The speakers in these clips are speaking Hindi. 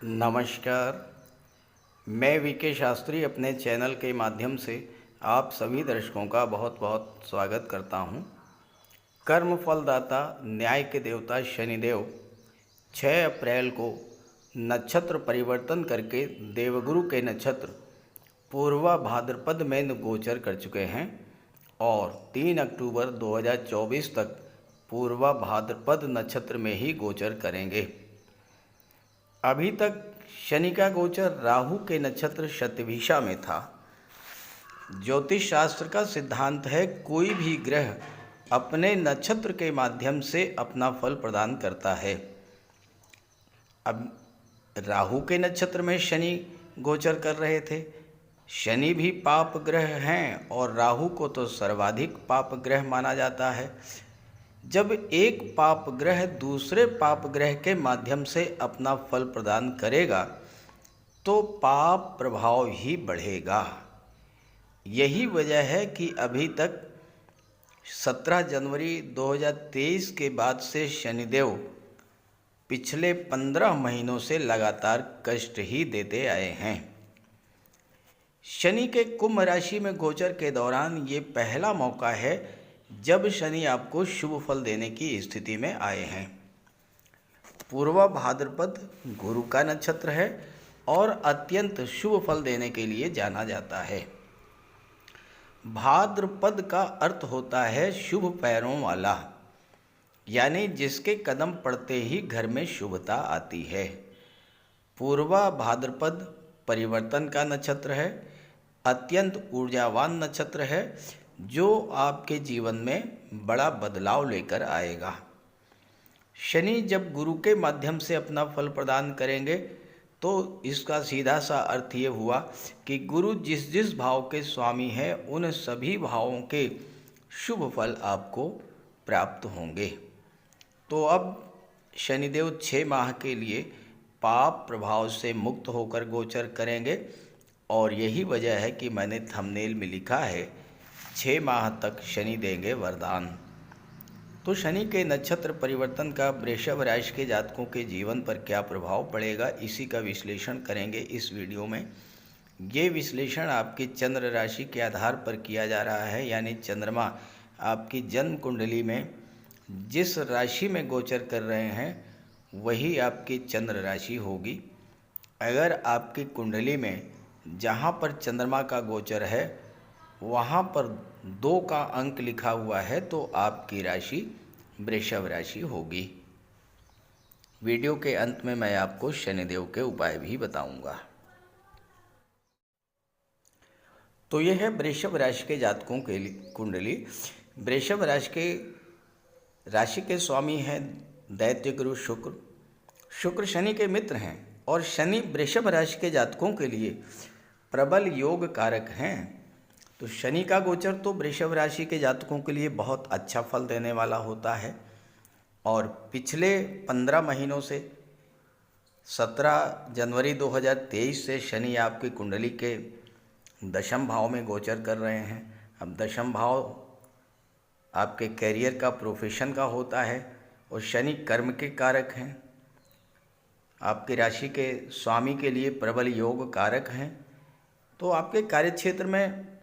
नमस्कार। मैं वीके शास्त्री अपने चैनल के माध्यम से आप सभी दर्शकों का बहुत बहुत स्वागत करता हूं। कर्म फलदाता न्याय के देवता शनिदेव 6 अप्रैल को नक्षत्र परिवर्तन करके देवगुरु के नक्षत्र पूर्वा भाद्रपद में गोचर कर चुके हैं और 3 अक्टूबर 2024 तक पूर्वा भाद्रपद नक्षत्र में ही गोचर करेंगे। अभी तक शनि का गोचर राहु के नक्षत्र शतभिषा में था। ज्योतिष शास्त्र का सिद्धांत है कोई भी ग्रह अपने नक्षत्र के माध्यम से अपना फल प्रदान करता है। अब राहु के नक्षत्र में शनि गोचर कर रहे थे। शनि भी पाप ग्रह हैं और राहु को तो सर्वाधिक पाप ग्रह माना जाता है। जब एक पाप ग्रह दूसरे पाप ग्रह के माध्यम से अपना फल प्रदान करेगा तो पाप प्रभाव ही बढ़ेगा। यही वजह है कि अभी तक 17 जनवरी 2023 के बाद से शनिदेव पिछले 15 महीनों से लगातार कष्ट ही देते आए हैं। शनि के कुंभ राशि में गोचर के दौरान ये पहला मौका है जब शनि आपको शुभ फल देने की स्थिति में आए हैं। पूर्वा भाद्रपद गुरु का नक्षत्र है और अत्यंत शुभ फल देने के लिए जाना जाता है। भाद्रपद का अर्थ होता है शुभ पैरों वाला, यानी जिसके कदम पड़ते ही घर में शुभता आती है। पूर्वा भाद्रपद परिवर्तन का नक्षत्र है, अत्यंत ऊर्जावान नक्षत्र है जो आपके जीवन में बड़ा बदलाव लेकर आएगा। शनि जब गुरु के माध्यम से अपना फल प्रदान करेंगे तो इसका सीधा सा अर्थ ये हुआ कि गुरु जिस जिस भाव के स्वामी हैं उन सभी भावों के शुभ फल आपको प्राप्त होंगे। तो अब शनिदेव 6 माह के लिए पाप प्रभाव से मुक्त होकर गोचर करेंगे और यही वजह है कि मैंने थंबनेल में लिखा है 6 माह तक शनि देंगे वरदान। तो शनि के नक्षत्र परिवर्तन का वृषभ राशि के जातकों के जीवन पर क्या प्रभाव पड़ेगा, इसी का विश्लेषण करेंगे इस वीडियो में। ये विश्लेषण आपकी चंद्र राशि के आधार पर किया जा रहा है, यानी चंद्रमा आपकी जन्म कुंडली में जिस राशि में गोचर कर रहे हैं वही आपकी चंद्र राशि होगी। अगर आपकी कुंडली में जहाँ पर चंद्रमा का गोचर है वहाँ पर 2 का अंक लिखा हुआ है तो आपकी राशि वृषभ राशि होगी। वीडियो के अंत में मैं आपको शनिदेव के उपाय भी बताऊंगा। तो यह है वृषभ राशि के जातकों के लिए कुंडली। वृषभ राशि के स्वामी हैं दैत्य गुरु शुक्र। शुक्र शनि के मित्र हैं और शनि वृषभ राशि के जातकों के लिए प्रबल योग कारक हैं। तो शनि का गोचर तो वृषभ राशि के जातकों के लिए बहुत अच्छा फल देने वाला होता है और पिछले 15 महीनों से 17 जनवरी 2023 से शनि आपकी कुंडली के दशम भाव में गोचर कर रहे हैं। अब दशम भाव आपके कैरियर का, प्रोफेशन का होता है और शनि कर्म के कारक हैं। आपकी राशि के स्वामी के लिए प्रबल योग कारक हैं। तो आपके कार्यक्षेत्र में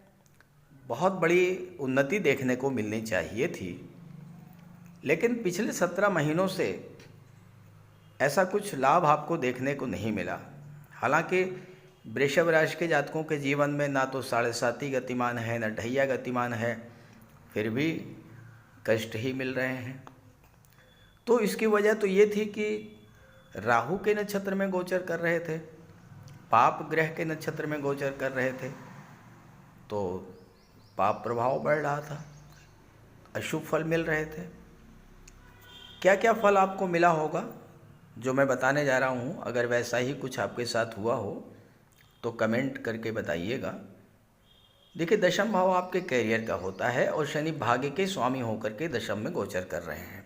बहुत बड़ी उन्नति देखने को मिलनी चाहिए थी, लेकिन पिछले 17 महीनों से ऐसा कुछ लाभ आपको देखने को नहीं मिला। हालांकि वृषभ राशि के जातकों के जीवन में ना तो 7.5 गतिमान है न ढैया गतिमान है, फिर भी कष्ट ही मिल रहे हैं। तो इसकी वजह तो ये थी कि राहु के नक्षत्र में गोचर कर रहे थे, पाप ग्रह के नक्षत्र में गोचर कर रहे थे, तो पाप प्रभाव बढ़ रहा था, अशुभ फल मिल रहे थे। क्या क्या फल आपको मिला होगा जो मैं बताने जा रहा हूँ, अगर वैसा ही कुछ आपके साथ हुआ हो तो कमेंट करके बताइएगा। देखिए, दशम भाव आपके कैरियर का होता है और शनि भाग्य के स्वामी होकर के दशम में गोचर कर रहे हैं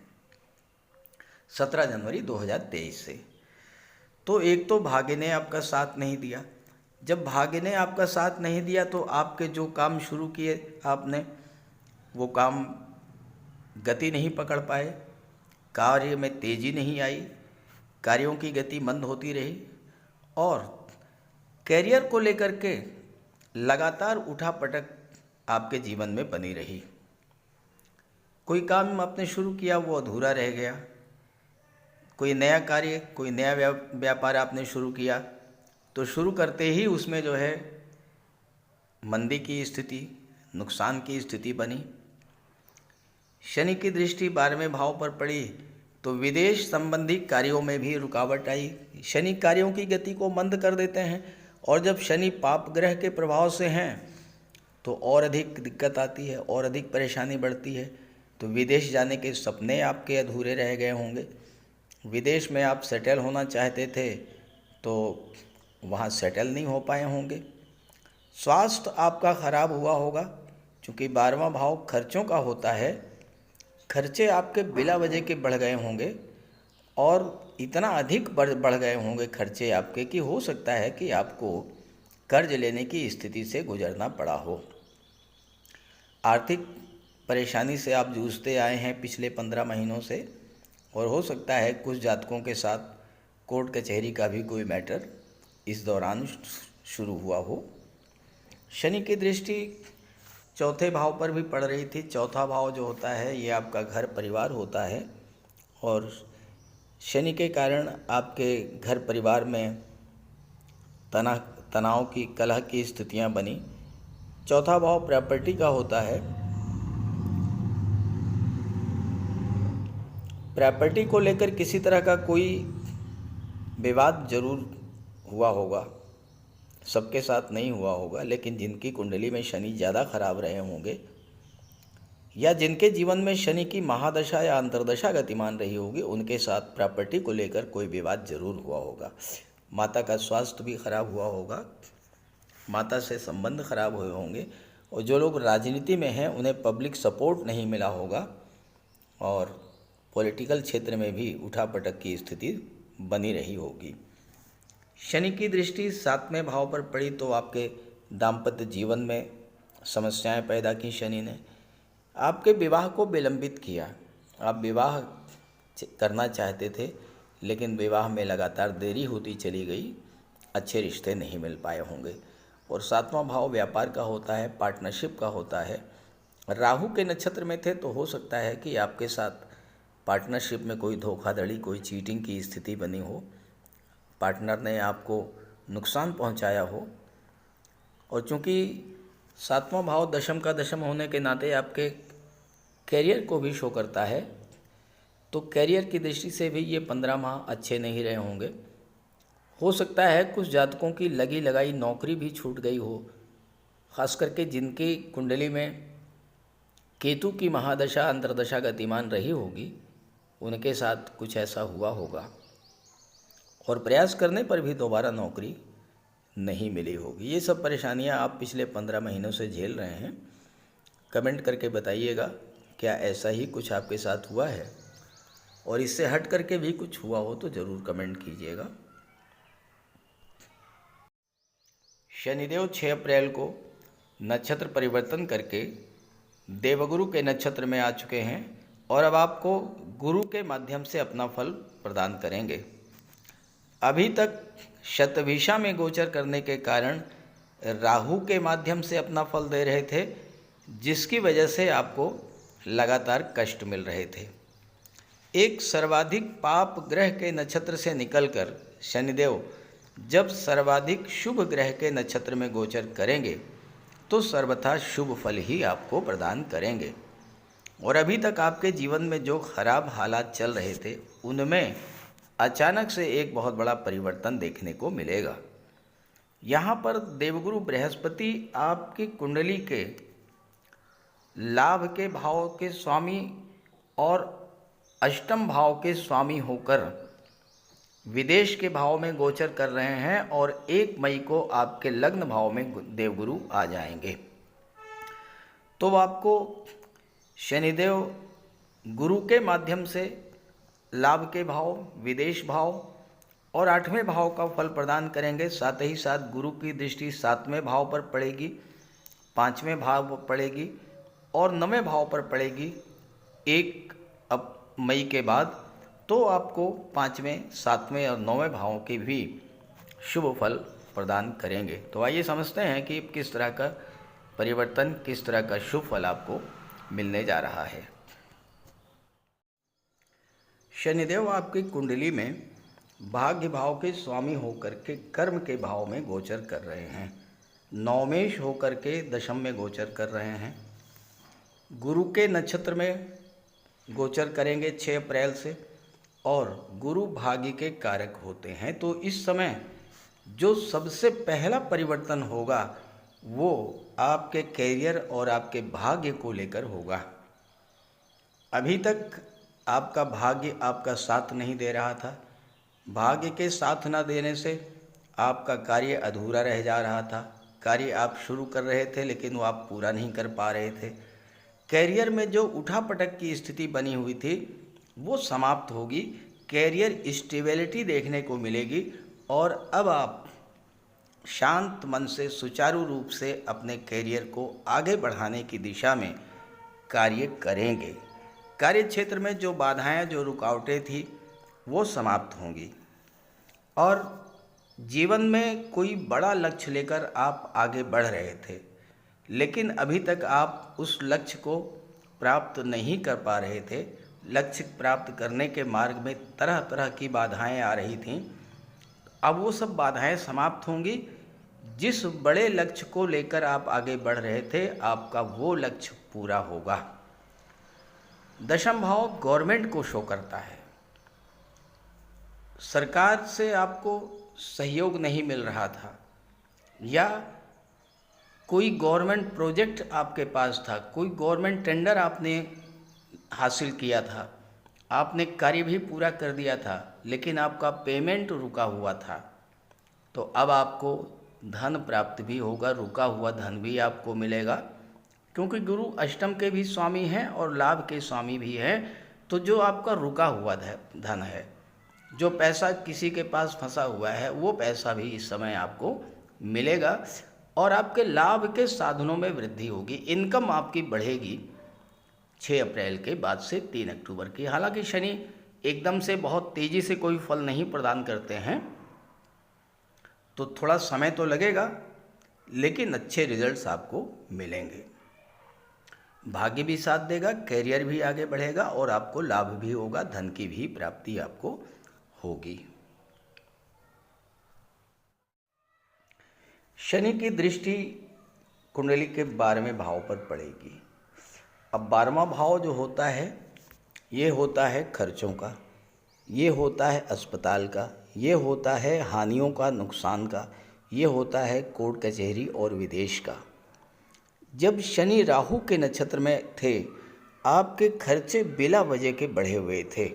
17 जनवरी 2023 से। तो एक तो भाग्य ने आपका साथ नहीं दिया। जब भाग्य ने आपका साथ नहीं दिया तो आपके जो काम शुरू किए आपने वो काम गति नहीं पकड़ पाए, कार्य में तेज़ी नहीं आई, कार्यों की गति मंद होती रही और कैरियर को लेकर के लगातार उठापटक आपके जीवन में बनी रही। कोई काम आपने शुरू किया वो अधूरा रह गया, कोई नया कार्य, कोई नया व्यापार आपने शुरू किया तो शुरू करते ही उसमें जो है मंदी की स्थिति, नुकसान की स्थिति बनी। शनि की दृष्टि 12वें भाव पर पड़ी तो विदेश संबंधी कार्यों में भी रुकावट आई। शनि कार्यों की गति को मंद कर देते हैं और जब शनि पाप ग्रह के प्रभाव से हैं तो और अधिक दिक्कत आती है और अधिक परेशानी बढ़ती है। तो विदेश जाने के सपने आपके अधूरे रह गए होंगे। विदेश में आप सेटल होना चाहते थे तो वहाँ सेटल नहीं हो पाए होंगे। स्वास्थ्य आपका खराब हुआ होगा, क्योंकि 12वां भाव खर्चों का होता है। खर्चे आपके बिला वजह के बढ़ गए होंगे और इतना अधिक बढ़ गए होंगे खर्चे आपके कि हो सकता है कि आपको कर्ज लेने की स्थिति से गुजरना पड़ा हो। आर्थिक परेशानी से आप जूझते आए हैं पिछले 15 महीनों से और हो सकता है कुछ जातकों के साथ कोर्ट कचहरी का भी कोई मैटर इस दौरान शुरू हुआ हो। शनि की दृष्टि 4थे भाव पर भी पड़ रही थी। 4था भाव जो होता है ये आपका घर परिवार होता है और शनि के कारण आपके घर परिवार में तनाव की, कलह की स्थितियां बनी। 4था भाव प्रॉपर्टी का होता है। प्रॉपर्टी को लेकर किसी तरह का कोई विवाद जरूर हुआ होगा, सबके साथ नहीं हुआ होगा, लेकिन जिनकी कुंडली में शनि ज़्यादा खराब रहे होंगे या जिनके जीवन में शनि की महादशा या अंतर्दशा गतिमान रही होगी उनके साथ प्रॉपर्टी को लेकर कोई विवाद जरूर हुआ होगा। माता का स्वास्थ्य भी खराब हुआ होगा, माता से संबंध खराब हुए होंगे और जो लोग राजनीति में हैं उन्हें पब्लिक सपोर्ट नहीं मिला होगा और पॉलिटिकल क्षेत्र में भी उठापटक की स्थिति बनी रही होगी। शनि की दृष्टि 7वें भाव पर पड़ी तो आपके दाम्पत्य जीवन में समस्याएं पैदा की शनि ने। आपके विवाह को विलंबित किया। आप विवाह करना चाहते थे लेकिन विवाह में लगातार देरी होती चली गई, अच्छे रिश्ते नहीं मिल पाए होंगे। और 7वां भाव व्यापार का होता है, पार्टनरशिप का होता है। राहु के नक्षत्र में थे तो हो सकता है कि आपके साथ पार्टनरशिप में कोई धोखाधड़ी, कोई चीटिंग की स्थिति बनी हो, पार्टनर ने आपको नुकसान पहुंचाया हो। और चूंकि 7वां भाव दशम का दशम होने के नाते आपके कैरियर को भी शो करता है तो कैरियर की दृष्टि से भी ये 15 माह अच्छे नहीं रहे होंगे। हो सकता है कुछ जातकों की लगी लगाई नौकरी भी छूट गई हो, खास करके जिनकी कुंडली में केतु की महादशा अंतर्दशा गतिमान रही होगी उनके साथ कुछ ऐसा हुआ होगा और प्रयास करने पर भी दोबारा नौकरी नहीं मिली होगी। ये सब परेशानियां आप पिछले 15 महीनों से झेल रहे हैं। कमेंट करके बताइएगा क्या ऐसा ही कुछ आपके साथ हुआ है और इससे हट करके भी कुछ हुआ हो तो ज़रूर कमेंट कीजिएगा। शनिदेव 6 अप्रैल को नक्षत्र परिवर्तन करके देवगुरु के नक्षत्र में आ चुके हैं और अब आपको गुरु के माध्यम से अपना फल प्रदान करेंगे। अभी तक शतभिषा में गोचर करने के कारण राहु के माध्यम से अपना फल दे रहे थे, जिसकी वजह से आपको लगातार कष्ट मिल रहे थे। एक सर्वाधिक पाप ग्रह के नक्षत्र से निकलकर शनिदेव जब सर्वाधिक शुभ ग्रह के नक्षत्र में गोचर करेंगे तो सर्वथा शुभ फल ही आपको प्रदान करेंगे। और अभी तक आपके जीवन में जो खराब हालात चल रहे थे उनमें अचानक से एक बहुत बड़ा परिवर्तन देखने को मिलेगा। यहाँ पर देवगुरु बृहस्पति आपकी कुंडली के लाभ के भाव के स्वामी और अष्टम भाव के स्वामी होकर विदेश के भाव में गोचर कर रहे हैं और 1 मई को आपके लग्न भाव में देवगुरु आ जाएंगे। तो आपको शनिदेव गुरु के माध्यम से लाभ के भाव, विदेश भाव और 8वें भाव का फल प्रदान करेंगे। साथ ही साथ गुरु की दृष्टि 7वें भाव पर पड़ेगी, 5वें भाव पर पड़ेगी और 9वें भाव पर पड़ेगी 1 मई के बाद। तो आपको 5वें, 7वें और 9वें भावों की भी शुभ फल प्रदान करेंगे। तो आइए समझते हैं कि किस तरह का परिवर्तन, किस तरह का शुभ फल आपको मिलने जा रहा है। शनिदेव आपकी कुंडली में भाग्य भाव के स्वामी होकर के कर्म के भाव में गोचर कर रहे हैं। नवमेश होकर के दशम में गोचर कर रहे हैं। गुरु के नक्षत्र में गोचर करेंगे 6 अप्रैल से, और गुरु भाग्य के कारक होते हैं। तो इस समय जो सबसे पहला परिवर्तन होगा वो आपके कैरियर और आपके भाग्य को लेकर होगा। अभी तक आपका भाग्य आपका साथ नहीं दे रहा था। भाग्य के साथ न देने से आपका कार्य अधूरा रह जा रहा था। कार्य आप शुरू कर रहे थे लेकिन वो आप पूरा नहीं कर पा रहे थे। कैरियर में जो उठापटक की स्थिति बनी हुई थी वो समाप्त होगी। कैरियर स्टेबिलिटी देखने को मिलेगी और अब आप शांत मन से सुचारू रूप से अपने कैरियर को आगे बढ़ाने की दिशा में कार्य करेंगे। कार्य क्षेत्र में जो बाधाएं, जो रुकावटें थी वो समाप्त होंगी और जीवन में कोई बड़ा लक्ष्य लेकर आप आगे बढ़ रहे थे, लेकिन अभी तक आप उस लक्ष्य को प्राप्त नहीं कर पा रहे थे। लक्ष्य प्राप्त करने के मार्ग में तरह तरह की बाधाएं आ रही थीं। अब वो सब बाधाएं समाप्त होंगी। जिस बड़े लक्ष्य को लेकर आप आगे बढ़ रहे थे, आपका वो लक्ष्य पूरा होगा। दशम भाव गवर्नमेंट को शो करता है। सरकार से आपको सहयोग नहीं मिल रहा था, या कोई गवर्नमेंट प्रोजेक्ट आपके पास था, कोई गवर्नमेंट टेंडर आपने हासिल किया था, आपने कार्य भी पूरा कर दिया था, लेकिन आपका पेमेंट रुका हुआ था। तो अब आपको धन प्राप्त भी होगा, रुका हुआ धन भी आपको मिलेगा, क्योंकि गुरु अष्टम के भी स्वामी हैं और लाभ के स्वामी भी हैं। तो जो आपका रुका हुआ धन है, जो पैसा किसी के पास फंसा हुआ है, वो पैसा भी इस समय आपको मिलेगा और आपके लाभ के साधनों में वृद्धि होगी। इनकम आपकी बढ़ेगी 6 अप्रैल के बाद से 3 अक्टूबर की। हालांकि शनि एकदम से बहुत तेज़ी से कोई फल नहीं प्रदान करते हैं, तो थोड़ा समय तो लगेगा, लेकिन अच्छे रिजल्ट्स आपको मिलेंगे। भाग्य भी साथ देगा, कैरियर भी आगे बढ़ेगा और आपको लाभ भी होगा, धन की भी प्राप्ति आपको होगी। शनि की दृष्टि कुंडली के 12वें भाव पर पड़ेगी। अब 12वां भाव जो होता है, ये होता है खर्चों का, ये होता है अस्पताल का, ये होता है हानियों का, नुकसान का, ये होता है कोर्ट कचहरी और विदेश का। जब शनि राहु के नक्षत्र में थे, आपके खर्चे बिला वजह के बढ़े हुए थे।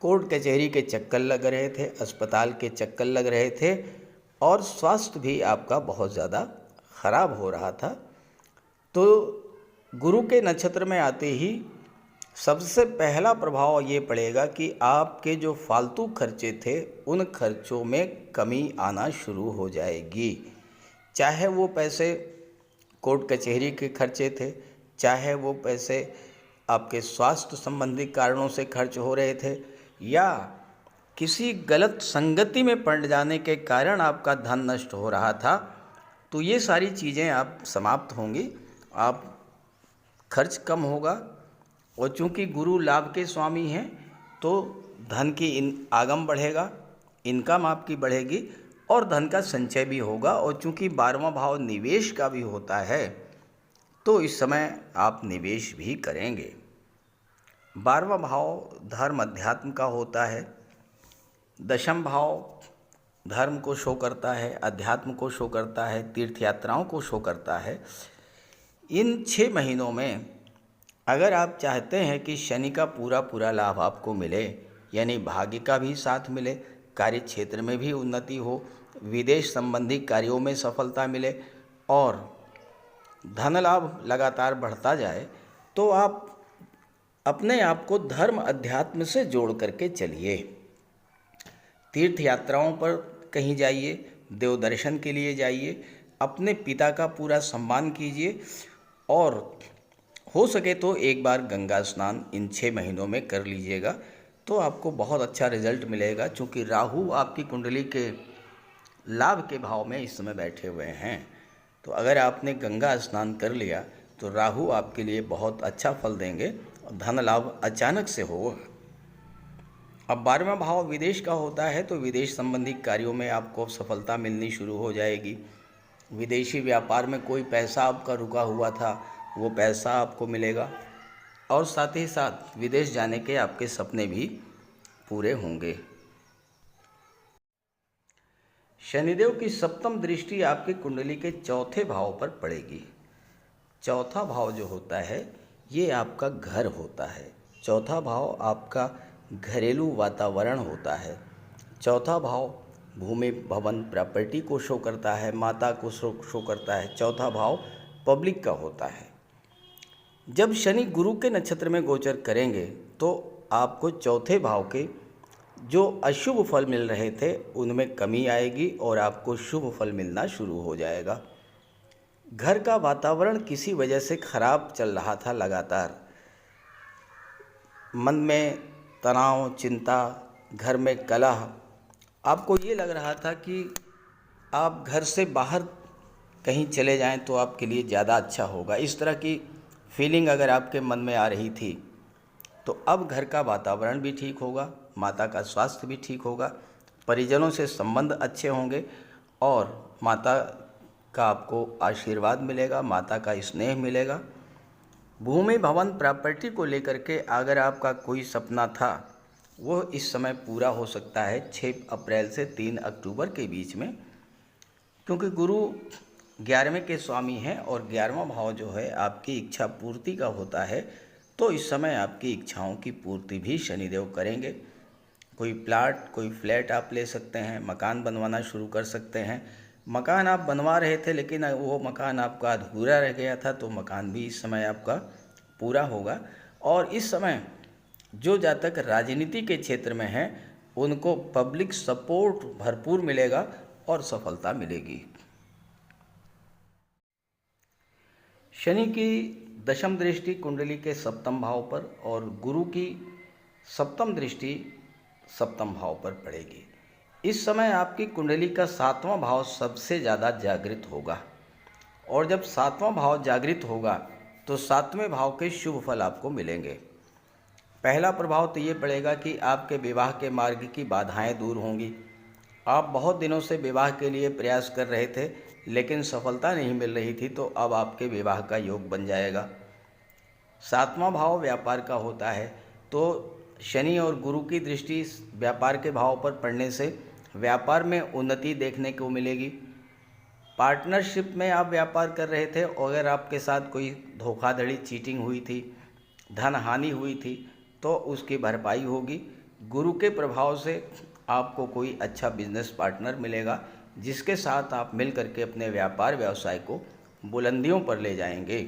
कोर्ट कचहरी के चक्कर लग रहे थे, अस्पताल के चक्कर लग रहे थे और स्वास्थ्य भी आपका बहुत ज़्यादा खराब हो रहा था। तो गुरु के नक्षत्र में आते ही सबसे पहला प्रभाव ये पड़ेगा कि आपके जो फालतू खर्चे थे, उन खर्चों में कमी आना शुरू हो जाएगी। चाहे वो पैसे कोर्ट कचहरी के खर्चे थे, चाहे वो पैसे आपके स्वास्थ्य संबंधी कारणों से खर्च हो रहे थे, या किसी गलत संगति में पड़ जाने के कारण आपका धन नष्ट हो रहा था, तो ये सारी चीज़ें आप समाप्त होंगी। आप खर्च कम होगा और चूँकि गुरु लाभ के स्वामी हैं, तो धन की आगम बढ़ेगा, इनकम आपकी बढ़ेगी और धन का संचय भी होगा। और चूँकि 12वां भाव निवेश का भी होता है, तो इस समय आप निवेश भी करेंगे। 12वां भाव धर्म अध्यात्म का होता है। दशम भाव धर्म को शो करता है, अध्यात्म को शो करता है, तीर्थ यात्राओं को शो करता है। इन 6 महीनों में अगर आप चाहते हैं कि शनि का पूरा लाभ आपको मिले, यानी भाग्य का भी साथ मिले, कार्य क्षेत्र में भी उन्नति हो, विदेश संबंधी कार्यों में सफलता मिले और धन लाभ लगातार बढ़ता जाए, तो आप अपने आप को धर्म अध्यात्म से जोड़ करके चलिए। तीर्थ यात्राओं पर कहीं जाइए, देव दर्शन के लिए जाइए, अपने पिता का पूरा सम्मान कीजिए और हो सके तो एक बार गंगा स्नान इन 6 महीनों में कर लीजिएगा, तो आपको बहुत अच्छा रिजल्ट मिलेगा। चूँकि राहु आपकी कुंडली के लाभ के भाव में इस समय बैठे हुए हैं। तो अगर आपने गंगा स्नान कर लिया तो राहु आपके लिए बहुत अच्छा फल देंगे और धन लाभ अचानक से होगा। अब 12वां भाव विदेश का होता है, तो विदेश संबंधी कार्यों में आपको सफलता मिलनी शुरू हो जाएगी। विदेशी व्यापार में कोई पैसा आपका रुका हुआ था, वो पैसा आपको मिलेगा और साथ ही साथ विदेश जाने के आपके सपने भी पूरे होंगे। शनिदेव की सप्तम दृष्टि आपकी कुंडली के चौथे भाव पर पड़ेगी। चौथा भाव जो होता है ये आपका घर होता है। चौथा भाव आपका घरेलू वातावरण होता है। चौथा भाव भूमि भवन प्रॉपर्टी को शो करता है, माता को शो करता है। चौथा भाव पब्लिक का होता है। जब शनि गुरु के नक्षत्र में गोचर करेंगे तो आपको चौथे भाव के जो अशुभ फल मिल रहे थे उनमें कमी आएगी और आपको शुभ फल मिलना शुरू हो जाएगा। घर का वातावरण किसी वजह से खराब चल रहा था, लगातार मन में तनाव, चिंता, घर में कलह, आपको ये लग रहा था कि आप घर से बाहर कहीं चले जाएं तो आपके लिए ज़्यादा अच्छा होगा। इस तरह की फीलिंग अगर आपके मन में आ रही थी तो अब घर का वातावरण भी ठीक होगा, माता का स्वास्थ्य भी ठीक होगा, परिजनों से संबंध अच्छे होंगे और माता का आपको आशीर्वाद मिलेगा, माता का स्नेह मिलेगा। भूमि भवन प्रॉपर्टी को लेकर के अगर आपका कोई सपना था वो इस समय पूरा हो सकता है 6 अप्रैल से 3 अक्टूबर के बीच में, क्योंकि गुरु 11वें के स्वामी हैं और 11वां भाव जो है आपकी इच्छा पूर्ति का होता है। तो इस समय आपकी इच्छाओं की पूर्ति भी शनिदेव करेंगे। कोई प्लाट, कोई फ्लैट आप ले सकते हैं, मकान बनवाना शुरू कर सकते हैं। मकान आप बनवा रहे थे लेकिन वो मकान आपका अधूरा रह गया था, तो मकान भी इस समय आपका पूरा होगा। और इस समय जो जातक राजनीति के क्षेत्र में हैं उनको पब्लिक सपोर्ट भरपूर मिलेगा और सफलता मिलेगी। शनि की दशम दृष्टि कुंडली के सप्तम भाव पर और गुरु की सप्तम दृष्टि सप्तम भाव पर पड़ेगी। इस समय आपकी कुंडली का 7वां भाव सबसे ज़्यादा जागृत होगा और जब 7वां भाव जागृत होगा तो 7वें भाव के शुभ फल आपको मिलेंगे। पहला प्रभाव तो ये पड़ेगा कि आपके विवाह के मार्ग की बाधाएं दूर होंगी। आप बहुत दिनों से विवाह के लिए प्रयास कर रहे थे लेकिन सफलता नहीं मिल रही थी, तो अब आपके विवाह का योग बन जाएगा। 7वां भाव व्यापार का होता है, तो शनि और गुरु की दृष्टि व्यापार के भाव पर पड़ने से व्यापार में उन्नति देखने को मिलेगी। पार्टनरशिप में आप व्यापार कर रहे थे और अगर आपके साथ कोई धोखाधड़ी, चीटिंग हुई थी, धन हानि हुई थी, तो उसकी भरपाई होगी। गुरु के प्रभाव से आपको कोई अच्छा बिजनेस पार्टनर मिलेगा जिसके साथ आप मिल करके अपने व्यापार व्यवसाय को बुलंदियों पर ले जाएंगे।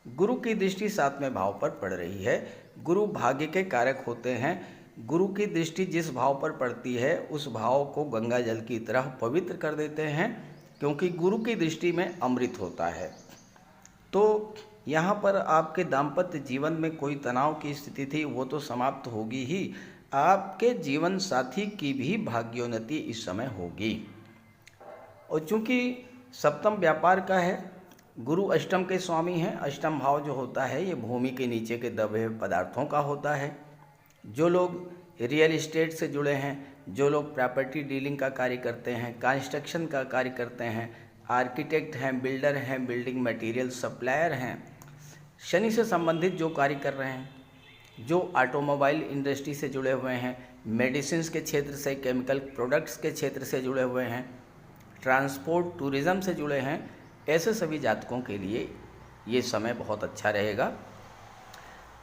गुरु की दृष्टि 7वें भाव पर पड़ रही है। गुरु भाग्य के कारक होते हैं। गुरु की दृष्टि जिस भाव पर पड़ती है उस भाव को गंगा जल की तरह पवित्र कर देते हैं, क्योंकि गुरु की दृष्टि में अमृत होता है। तो यहाँ पर आपके दाम्पत्य जीवन में कोई तनाव की स्थिति थी वो तो समाप्त होगी ही, आपके जीवन साथी की भी भाग्योन्नति इस समय होगी। और चूँकि सप्तम व्यापार का है, गुरु अष्टम के स्वामी हैं। अष्टम भाव जो होता है ये भूमि के नीचे के दबे हुए पदार्थों का होता है। जो लोग रियल इस्टेट से जुड़े हैं, जो लोग प्रॉपर्टी डीलिंग का कार्य करते हैं, कंस्ट्रक्शन का कार्य करते हैं, आर्किटेक्ट हैं, बिल्डर हैं, बिल्डिंग मटेरियल सप्लायर हैं, शनि से संबंधित जो कार्य कर रहे हैं, जो ऑटोमोबाइल इंडस्ट्री से जुड़े हुए हैं, मेडिसिन्स के क्षेत्र से, केमिकल प्रोडक्ट्स के क्षेत्र से जुड़े हुए हैं, ट्रांसपोर्ट टूरिज़्म से जुड़े हैं, ऐसे सभी जातकों के लिए ये समय बहुत अच्छा रहेगा।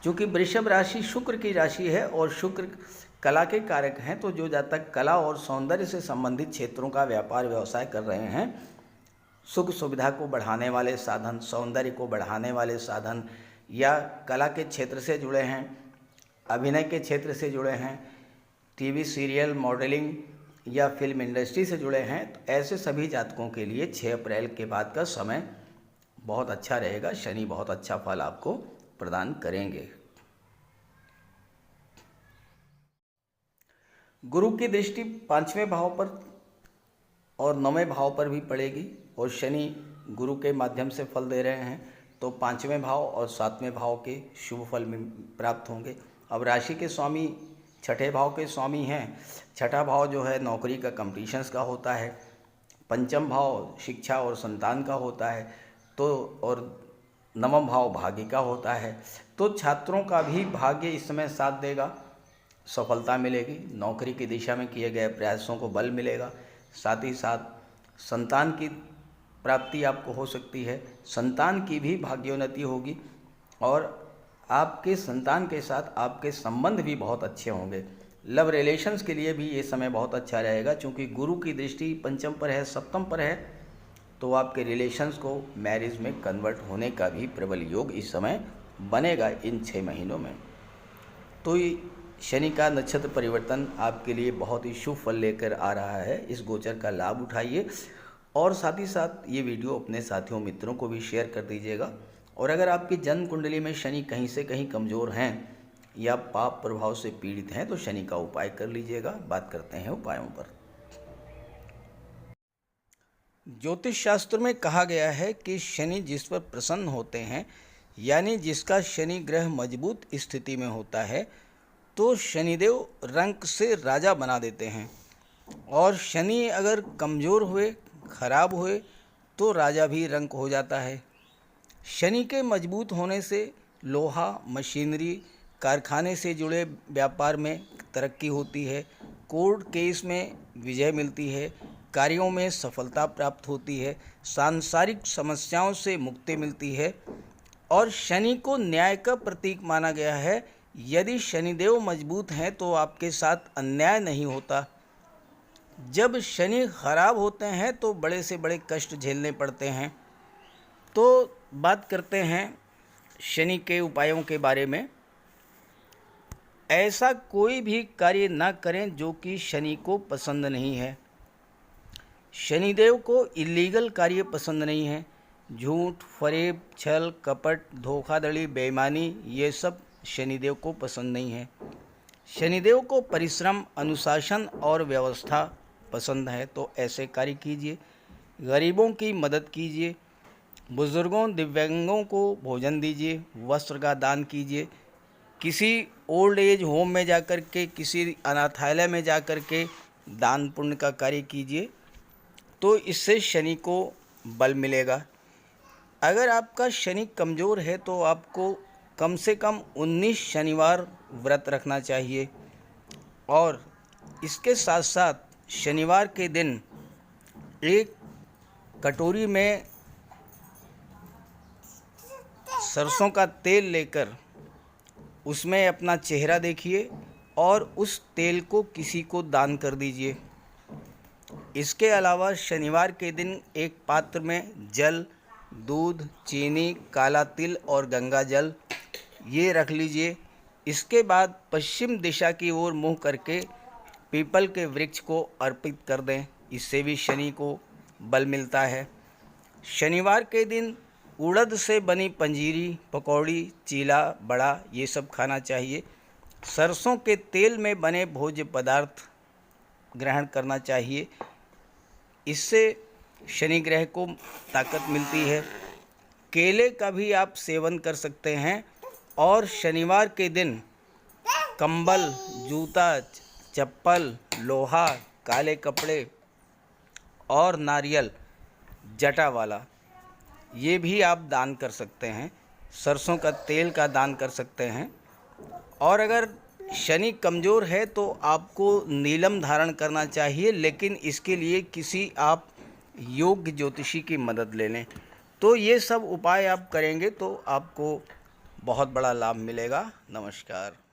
क्योंकि वृषभ राशि शुक्र की राशि है और शुक्र कला के कारक हैं, तो जो जातक कला और सौंदर्य से संबंधित क्षेत्रों का व्यापार व्यवसाय कर रहे हैं, सुख सुविधा को बढ़ाने वाले साधन, सौंदर्य को बढ़ाने वाले साधन, या कला के क्षेत्र से जुड़े हैं, अभिनय के क्षेत्र से जुड़े हैं, टीवी सीरियल, मॉडलिंग या फिल्म इंडस्ट्री से जुड़े हैं, तो ऐसे सभी जातकों के लिए 6 अप्रैल के बाद का समय बहुत अच्छा रहेगा। शनि बहुत अच्छा फल आपको प्रदान करेंगे। गुरु की दृष्टि 5वें भाव पर और 9वें भाव पर भी पड़ेगी और शनि गुरु के माध्यम से फल दे रहे हैं, तो 5वें भाव और 7वें भाव के शुभ फल में प्राप्त होंगे। अब राशि के स्वामी 6ठे भाव के स्वामी हैं। 6ठा भाव जो है नौकरी का, कंपटीशंस का होता है। 5म भाव शिक्षा और संतान का होता है, तो और 9वां भाव भाग्य का होता है। तो छात्रों का भी भाग्य इस समय साथ देगा, सफलता मिलेगी, नौकरी की दिशा में किए गए प्रयासों को बल मिलेगा। साथ ही साथ संतान की प्राप्ति आपको हो सकती है, संतान की भी भाग्योन्नति होगी और आपके संतान के साथ आपके संबंध भी बहुत अच्छे होंगे। लव रिलेशंस के लिए भी ये समय बहुत अच्छा रहेगा, क्योंकि गुरु की दृष्टि 5म पर है, 7म पर है, तो आपके रिलेशंस को मैरिज में कन्वर्ट होने का भी प्रबल योग इस समय बनेगा इन 6 महीनों में। तो ये शनि का नक्षत्र परिवर्तन आपके लिए बहुत ही शुभ फल लेकर आ रहा है। इस गोचर का लाभ उठाइए और साथ ही साथ ये वीडियो अपने साथियों मित्रों को भी शेयर कर दीजिएगा। और अगर आपकी जन्म कुंडली में शनि कहीं से कहीं कमज़ोर हैं या पाप प्रभाव से पीड़ित हैं, तो शनि का उपाय कर लीजिएगा। बात करते हैं उपायों पर। ज्योतिष शास्त्र में कहा गया है कि शनि जिस पर प्रसन्न होते हैं, यानी जिसका शनि ग्रह मजबूत स्थिति में होता है, तो शनिदेव रंक से राजा बना देते हैं। और शनि अगर कमज़ोर हुए, खराब हुए, तो राजा भी रंक हो जाता है। शनि के मजबूत होने से लोहा, मशीनरी, कारखाने से जुड़े व्यापार में तरक्की होती है, कोर्ट केस में विजय मिलती है, कार्यों में सफलता प्राप्त होती है, सांसारिक समस्याओं से मुक्ति मिलती है। और शनि को न्याय का प्रतीक माना गया है। यदि शनिदेव मजबूत हैं तो आपके साथ अन्याय नहीं होता। जब शनि खराब होते हैं तो बड़े से बड़े कष्ट झेलने पड़ते हैं। तो बात करते हैं शनि के उपायों के बारे में। ऐसा कोई भी कार्य ना करें जो कि शनि को पसंद नहीं है। शनिदेव को इलीगल कार्य पसंद नहीं है। झूठ, फरेब, छल, कपट, धोखाधड़ी, बेईमानी, ये सब शनिदेव को पसंद नहीं है। शनिदेव को परिश्रम, अनुशासन और व्यवस्था पसंद है, तो ऐसे कार्य कीजिए। गरीबों की मदद कीजिए, बुजुर्गों, दिव्यांगों को भोजन दीजिए, वस्त्र का दान कीजिए, किसी ओल्ड एज होम में जाकर के, किसी अनाथालय में जाकर के दान पुण्य का कार्य कीजिए, तो इससे शनि को बल मिलेगा। अगर आपका शनि कमज़ोर है तो आपको कम से कम 19 शनिवार व्रत रखना चाहिए। और इसके साथ साथ शनिवार के दिन एक कटोरी में सरसों का तेल लेकर उसमें अपना चेहरा देखिए और उस तेल को किसी को दान कर दीजिए। इसके अलावा शनिवार के दिन एक पात्र में जल, दूध, चीनी, काला तिल और गंगा जल ये रख लीजिए। इसके बाद पश्चिम दिशा की ओर मुँह करके पीपल के वृक्ष को अर्पित कर दें। इससे भी शनि को बल मिलता है। शनिवार के दिन उड़द से बनी पंजीरी, पकौड़ी, चीला, बड़ा ये सब खाना चाहिए। सरसों के तेल में बने भोज्य पदार्थ ग्रहण करना चाहिए। इससे शनि ग्रह को ताकत मिलती है। केले का भी आप सेवन कर सकते हैं। और शनिवार के दिन कंबल, जूता, चप्पल, लोहा, काले कपड़े और नारियल जटा वाला ये भी आप दान कर सकते हैं। सरसों का तेल का दान कर सकते हैं। और अगर शनि कमज़ोर है तो आपको नीलम धारण करना चाहिए, लेकिन इसके लिए किसी आप योग्य ज्योतिषी की मदद ले लें। तो ये सब उपाय आप करेंगे तो आपको बहुत बड़ा लाभ मिलेगा। नमस्कार।